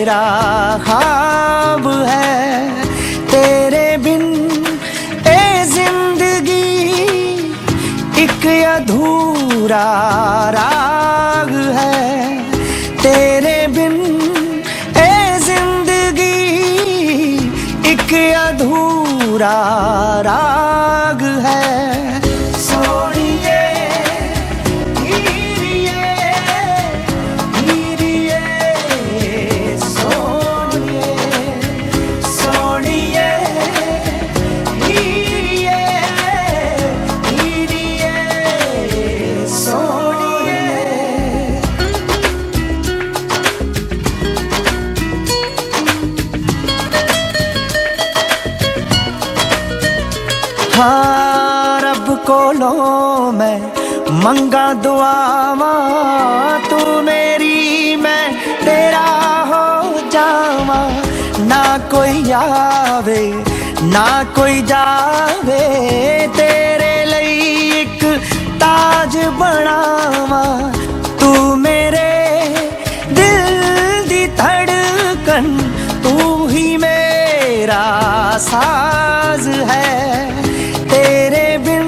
मेरा ख्वाब है, तेरे बिन ए जिंदगी एक अधूरा राग है। तेरे बिन ए जिंदगी एक अधूरा राग है। सोनिए हीरिए हीरिए सोनिए सोनिए हीरिए हीरिए सोनिए। हाँ रब कोलों मैं मंगा दुआवा, तू मेरी मैं तेरा हो जावा। ना कोई आवे ना कोई जावे, तेरे लिए एक ताज बनावा। तू मेरे दिल दी धड़कन, तू ही मेरा साज है। तेरे बिन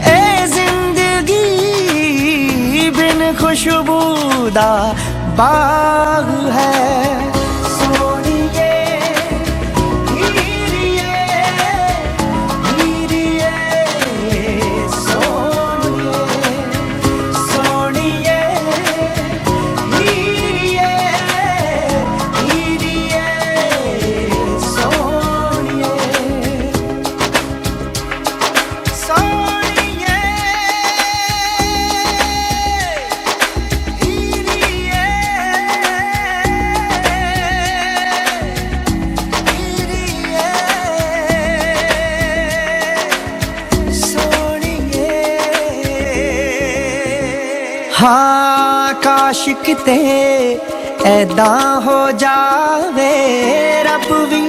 ए जिंदगी बिन खुशबूदा बाग है। सोनिए हीरिए हीरिए सोनिए सोनिए हीरिए हीरिए सोनिए सोनिए हीरिए हीरिए सोनिए। हाँ काश किते ऐदा हो जावे, रब भी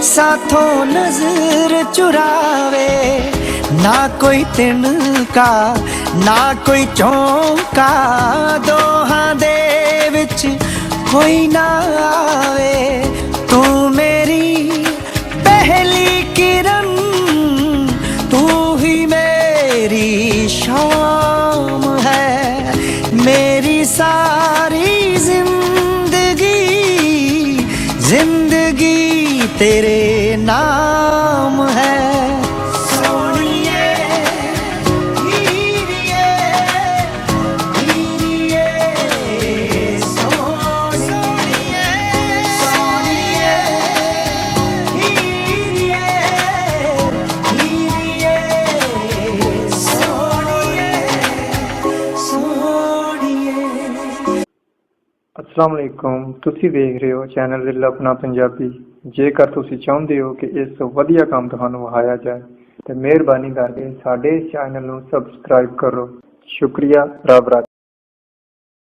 साथों नजर चुरावे। ना कोई तिनका ना कोई चौंका, दोहां दे विच कोई ना आवे। तू मेरी पहली किरण, तू ही मेरी शाम है। मेरी सारी जिंदगी जिंदगी तेरे नाम है। सोनिए हीरिए हीरिए सोनिए सोनिए हीरिए हीरिए सोनिए सोनिए। अस्सलाम वालेकुम, ਤੁਸੀਂ ਵੇਖ ਰਹੇ ਹੋ ਚੈਨਲ ਦਿਲ ਆਪਣਾ ਪੰਜਾਬੀ। ਜੇਕਰ ਤੁਸੀਂ ਚਾਹੁੰਦੇ ਹੋ ਕਿ ਇਸ ਤੋਂ ਵਧੀਆ ਕੰਮ ਤੁਹਾਨੂੰ ਵਿਖਾਇਆ ਜਾਏ ਤੇ ਮਿਹਰਬਾਨੀ ਕਰਕੇ ਸਾਡੇ ਇਸ ਚੈਨਲ ਨੂੰ ਸਬਸਕ੍ਰਾਈਬ ਕਰੋ। ਸ਼ੁਕਰੀਆ, ਰੱਬ ਰਾਖਾ।